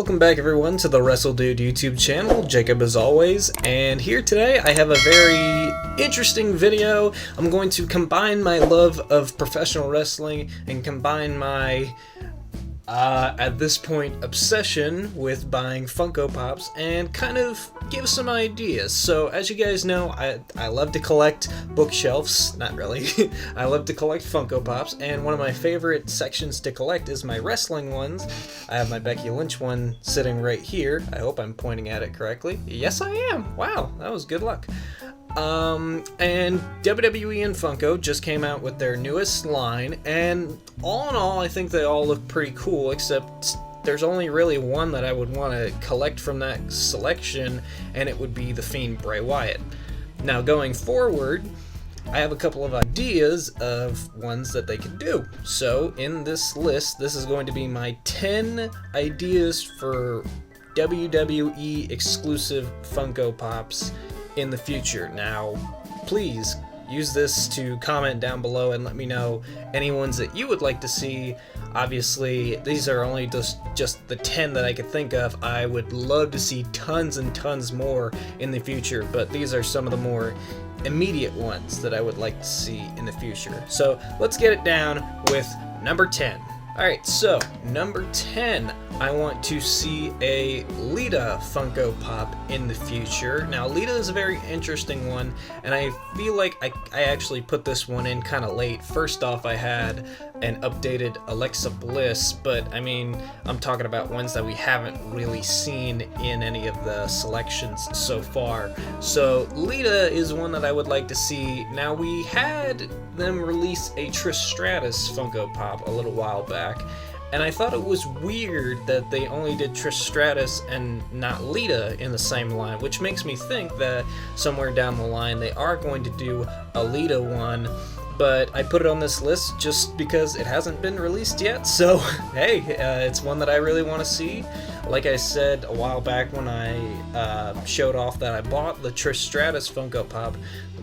Welcome back everyone to the WRESTLEDUDE YouTube channel. Jacob as always, and here today I have a very interesting video. I'm going to combine my love of professional wrestling and combine my at this point obsession with buying Funko Pops and kind of give some ideas. So as you guys know, I love to collect bookshelves, not really. I love to collect Funko Pops, and one of my favorite sections to collect is my wrestling ones. I have my Becky Lynch one sitting right here. I hope I'm pointing at it correctly. Yes I am. Wow, that was good luck. And WWE and Funko just came out with their newest line, and all in all, I think they all look pretty cool, except there's only really one that I would want to collect from that selection, and it would be the Fiend Bray Wyatt. Now, going forward, I have a couple of ideas of ones that they could do. So, in this list, this is going to be my 10 ideas for WWE exclusive Funko Pops in the future. Now, please use this to comment down below and let me know any ones that you would like to see. Obviously, these are only just the 10 that I could think of. I would love to see tons and tons more in the future, but these are some of the more immediate ones that I would like to see in the future. So let's get it down with number 10. Alright, so number 10, I want to see a Lita Funko Pop in the future. Now, Lita is a very interesting one, and I feel like I actually put this one in kind of late. First off, I had an updated Alexa Bliss, but I mean, I'm talking about ones that we haven't really seen in any of the selections so far. So Lita is one that I would like to see. Now, we had them release a Trish Stratus Funko Pop a little while back, and I thought it was weird that they only did Trish Stratus and not Lita in the same line, which makes me think that somewhere down the line they are going to do a Lita one. But I put it on this list just because it hasn't been released yet, so hey, it's one that I really want to see. Like I said a while back when I showed off that I bought the Trish Stratus Funko Pop,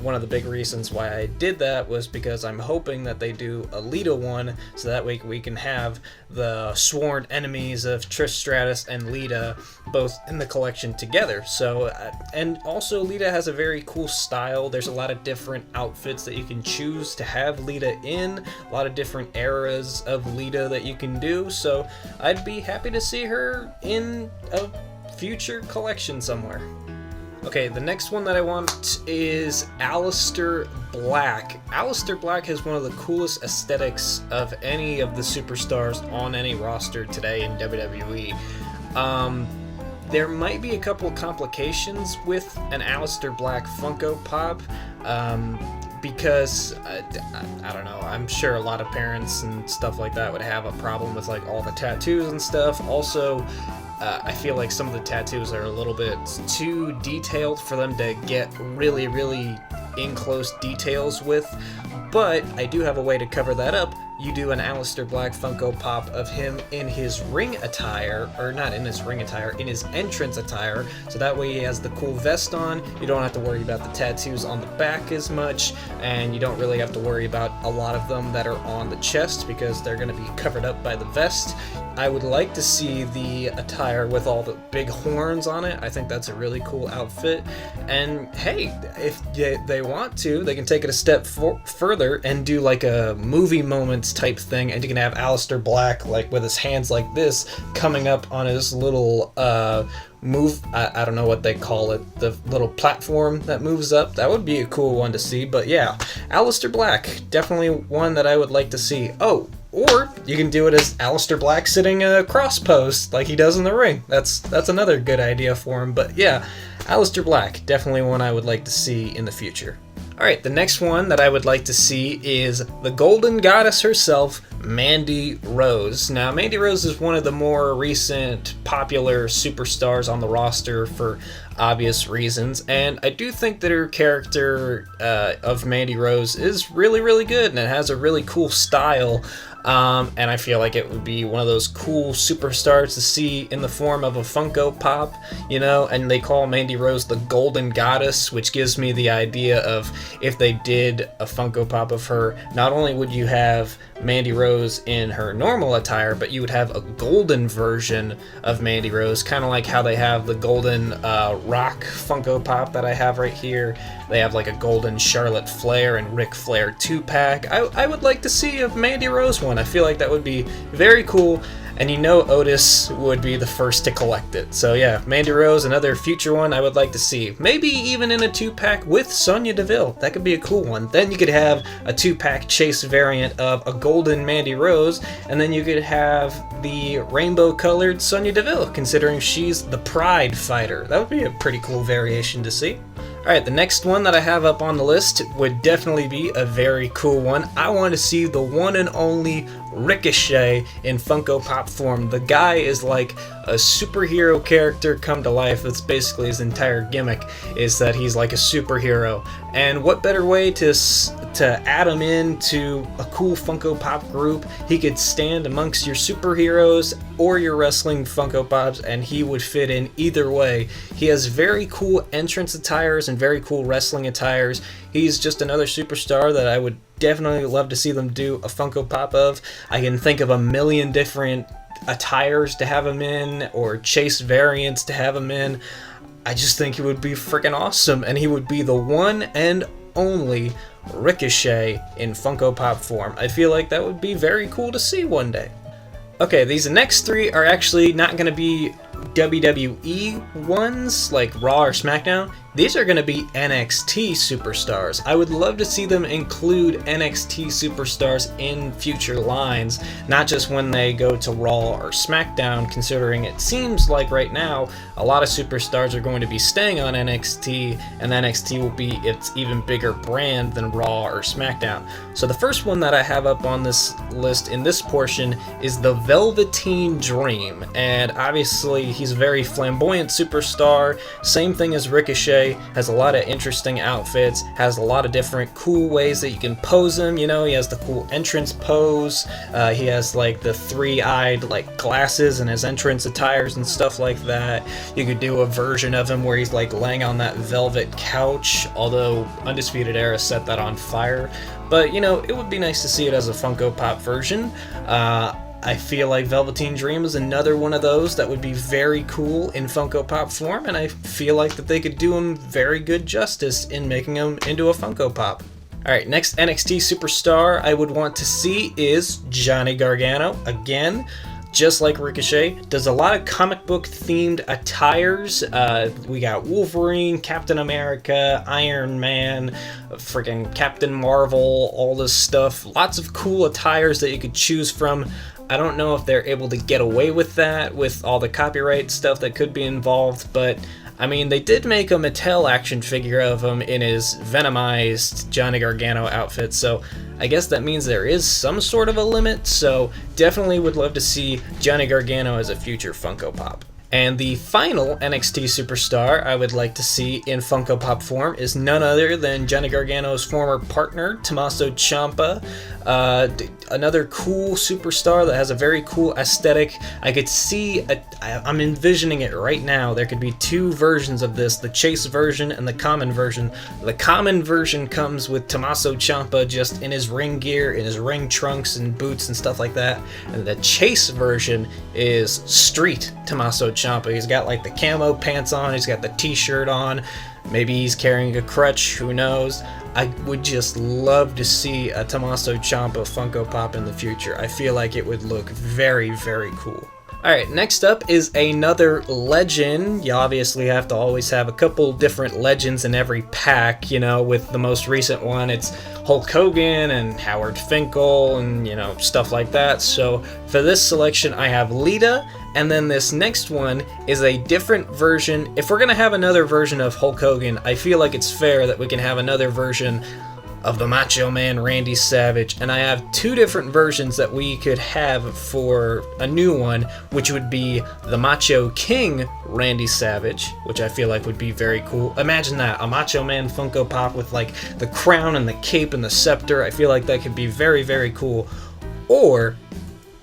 one of the big reasons why I did that was because I'm hoping that they do a Lita one, so that way we can have the sworn enemies of Trish Stratus and Lita both in the collection together. So, and also Lita has a very cool style. There's a lot of different outfits that you can choose to have Lita in, a lot of different eras of Lita that you can do, so I'd be happy to see her in a future collection somewhere. Okay, the next one that I want is Alistar Black. Alistar Black has one of the coolest aesthetics of any of the superstars on any roster today in WWE. There might be a couple of complications with an Alistar Black Funko Pop, because I don't know, I'm sure a lot of parents and stuff like that would have a problem with like all the tattoos and stuff. Also, I feel like some of the tattoos are a little bit too detailed for them to get really in close details with, but I do have a way to cover that up. You do an Alistar Black Funko Pop of him in his ring attire, or not in his ring attire, in his entrance attire, so that way he has the cool vest on. You don't have to worry about the tattoos on the back as much, and you don't really have to worry about a lot of them that are on the chest because they're going to be covered up by the vest. I would like to see the attire with all the big horns on it. I think that's a really cool outfit, and hey, if they want to, they can take it a step further and do like a movie moments type thing, and you can have Alistar Black like with his hands like this coming up on his little move, I don't know what they call it, the little platform that moves up. That would be a cool one to see. But yeah, Alistar Black, definitely one that I would like to see. Oh, or you can do it as Alistar Black sitting a cross post like he does in the ring. That's another good idea for him. But yeah, Alistar Black, definitely one I would like to see in the future. Alright, the next one that I would like to see is the Golden Goddess herself, Mandy Rose. Now, Mandy Rose is one of the more recent popular superstars on the roster for obvious reasons, and I do think that her character of Mandy Rose is really, really good, and it has a really cool style. And I feel like it would be one of those cool superstars to see in the form of a Funko Pop, you know, and they call Mandy Rose the Golden Goddess, which gives me the idea of if they did a Funko Pop of her, not only would you have Mandy Rose in her normal attire, but you would have a golden version of Mandy Rose, kind of like how they have the golden Rock Funko Pop that I have right here. They have like a golden Charlotte Flair and Ric Flair 2-pack. I would like to see a Mandy Rose one. I feel like that would be very cool, and you know Otis would be the first to collect it. So yeah, Mandy Rose, another future one I would like to see. Maybe even in a 2-pack with Sonya Deville. That could be a cool one. Then you could have a 2-pack Chase variant of a golden Mandy Rose, and then you could have the rainbow-colored Sonya Deville, considering she's the Pride fighter. That would be a pretty cool variation to see. Alright, the next one that I have up on the list would definitely be a very cool one. I want to see the one and only Ricochet in Funko Pop form. The guy is like a superhero character come to life. That's basically his entire gimmick, is that he's like a superhero. And what better way to add him into a cool Funko Pop group? He could stand amongst your superheroes or your wrestling Funko Pops, and he would fit in either way. He has very cool entrance attires and very cool wrestling attires. He's just another superstar that I would definitely love to see them do a Funko Pop of. I can think of a million different attires to have him in, or Chase variants to have him in. I just think he would be freaking awesome, and he would be the one and only Ricochet in Funko Pop form. I feel like that would be very cool to see one day. Okay, these next three are actually not going to be WWE ones, like Raw or SmackDown. These are going to be NXT superstars. I would love to see them include NXT superstars in future lines, not just when they go to Raw or SmackDown, considering it seems like right now a lot of superstars are going to be staying on NXT, and NXT will be its even bigger brand than Raw or SmackDown. So the first one that I have up on this list in this portion is the Velveteen Dream, and obviously he's a very flamboyant superstar, same thing as Ricochet. Has a lot of interesting outfits, has a lot of different cool ways that you can pose him. You know, he has the cool entrance pose, he has like the three-eyed like glasses in his entrance attires and stuff like that. You could do a version of him where he's like laying on that velvet couch, although Undisputed Era set that on fire. But you know, it would be nice to see it as a Funko Pop version. I feel like Velveteen Dream is another one of those that would be very cool in Funko Pop form, and I feel like that they could do him very good justice in making him into a Funko Pop. Alright, next NXT superstar I would want to see is Johnny Gargano. Again, just like Ricochet, does a lot of comic book themed attires. We got Wolverine, Captain America, Iron Man, freaking Captain Marvel, all this stuff. Lots of cool attires that you could choose from. I don't know if they're able to get away with that with all the copyright stuff that could be involved, but I mean, they did make a Mattel action figure of him in his Venomized Johnny Gargano outfit, so I guess that means there is some sort of a limit, so definitely would love to see Johnny Gargano as a future Funko Pop. And the final NXT superstar I would like to see in Funko Pop form is none other than Johnny Gargano's former partner, Tommaso Ciampa. Another cool superstar that has a very cool aesthetic. I could see, I'm envisioning it right now, there could be two versions of this, the Chase version and the common version. The common version comes with Tommaso Ciampa just in his ring gear, in his ring trunks and boots and stuff like that. And the Chase version is street Tommaso Ciampa. He's got like the camo pants on, he's got the t-shirt on, maybe he's carrying a crutch, who knows. I would just love to see a Tommaso Ciampa Funko Pop in the future. I feel like it would look very, very cool. Alright, next up is another legend. You obviously have to always have a couple different legends in every pack, you know, with the most recent one, it's Hulk Hogan and Howard Finkel and, you know, stuff like that. So for this selection, I have Lita, and then this next one is a different version. If we're going to have another version of Hulk Hogan, I feel like it's fair that we can have another version of the Macho Man Randy Savage, and I have two different versions that we could have for a new one, which would be the Macho King Randy Savage, which I feel like would be very cool. Imagine that, a Macho Man Funko Pop with like the crown and the cape and the scepter. I feel like that could be very, very cool. Or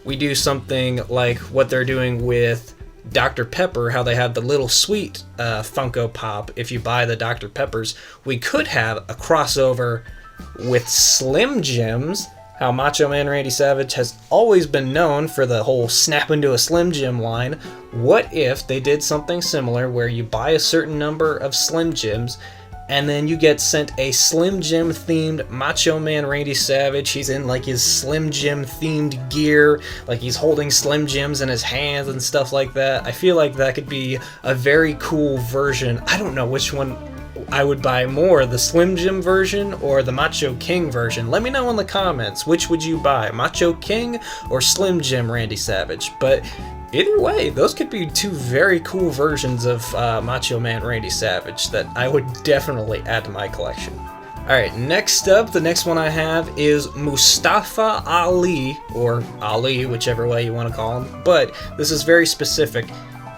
we do something like what they're doing with Dr. Pepper, how they have the little sweet Funko Pop. If you buy the Dr. Peppers, we could have a crossover with Slim Jims, how Macho Man Randy Savage has always been known for the whole snap into a Slim Jim line. What if they did something similar where you buy a certain number of Slim Jims and then you get sent a Slim Jim themed Macho Man Randy Savage? He's in like his Slim Jim themed gear, like he's holding Slim Jims in his hands and stuff like that. I feel like that could be a very cool version. I don't know which one I would buy more, the Slim Jim version or the Macho King version. Let me know in the comments, which would you buy, Macho King or Slim Jim Randy Savage? But either way, those could be two very cool versions of Macho Man Randy Savage that I would definitely add to my collection. Alright, next up, the next one I have is Mustafa Ali, or Ali, whichever way you want to call him, but this is very specific.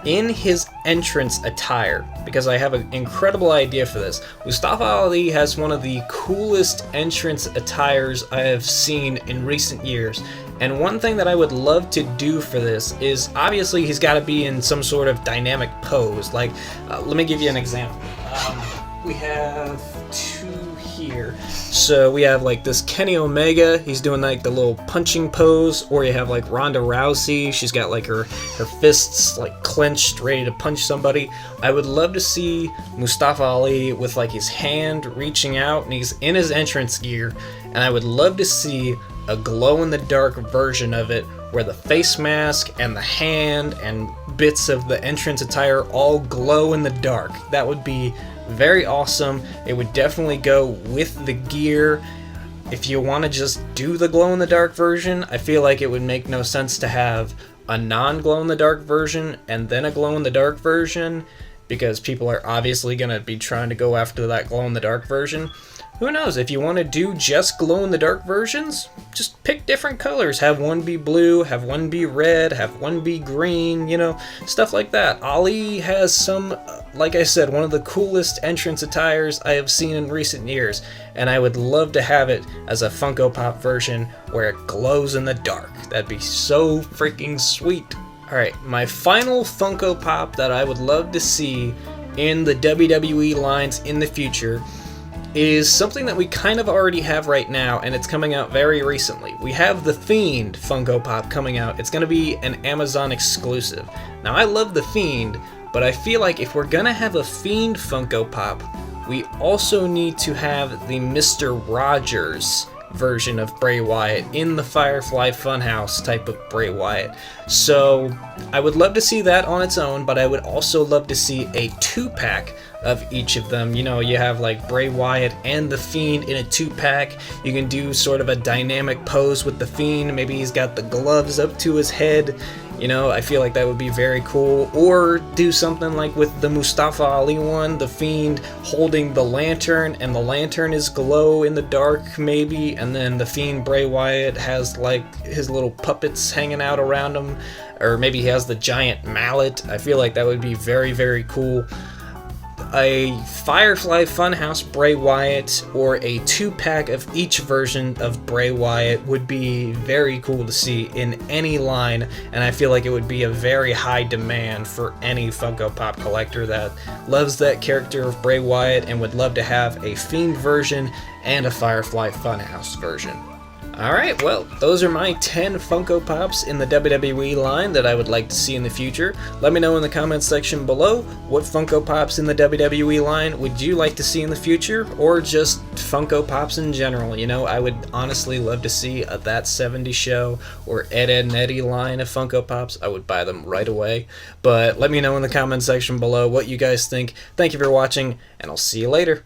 In his entrance attire, because I have an incredible idea for this. Mustafa Ali has one of the coolest entrance attires I have seen in recent years. And one thing that I would love to do for this is, obviously he's got to be in some sort of dynamic pose. Like, let me give you an example. We have two here. So we have like this Kenny Omega, he's doing like the little punching pose, or you have like Ronda Rousey, she's got like her fists like clenched, ready to punch somebody. I would love to see Mustafa Ali with like his hand reaching out, and he's in his entrance gear, and I would love to see a glow-in-the-dark version of it where the face mask and the hand and bits of the entrance attire all glow in the dark. That would be very awesome. It would definitely go with the gear. If you want to just do the glow-in-the-dark version, I feel like it would make no sense to have a non-glow-in-the-dark version and then a glow-in-the-dark version, because people are obviously going to be trying to go after that glow-in-the-dark version. Who knows, if you want to do just glow-in-the-dark versions, just pick different colors. Have one be blue, have one be red, have one be green, you know, stuff like that. Ali has some, like I said, one of the coolest entrance attires I have seen in recent years, and I would love to have it as a Funko Pop version where it glows in the dark. That'd be so freaking sweet. Alright, my final Funko Pop that I would love to see in the WWE lines in the future is something that we kind of already have right now, and it's coming out very recently. We have the Fiend Funko Pop coming out. It's going to be an Amazon exclusive. Now, I love the Fiend, but I feel like if we're going to have a Fiend Funko Pop, we also need to have the Mr. Rogers version of Bray Wyatt in the Firefly Funhouse type of Bray Wyatt. So I would love to see that on its own, but I would also love to see a 2-pack of each of them. You know, you have like Bray Wyatt and the Fiend in a 2-pack. You can do sort of a dynamic pose with the Fiend. Maybe he's got the gloves up to his head. You know, I feel like that would be very cool. Or do something like with the Mustafa Ali one, the Fiend holding the lantern, and the lantern is glow in the dark maybe, and then the Fiend Bray Wyatt has like his little puppets hanging out around him, or maybe he has the giant mallet. I feel like that would be very, very cool. A Firefly Funhouse Bray Wyatt or a 2-pack of each version of Bray Wyatt would be very cool to see in any line, and I feel like it would be a very high demand for any Funko Pop collector that loves that character of Bray Wyatt and would love to have a Fiend version and a Firefly Funhouse version. Alright, well, those are my 10 Funko Pops in the WWE line that I would like to see in the future. Let me know in the comments section below what Funko Pops in the WWE line would you like to see in the future, or just Funko Pops in general. You know, I would honestly love to see a That 70s Show or Ed, Edd n Eddy line of Funko Pops. I would buy them right away. But let me know in the comments section below what you guys think. Thank you for watching, and I'll see you later.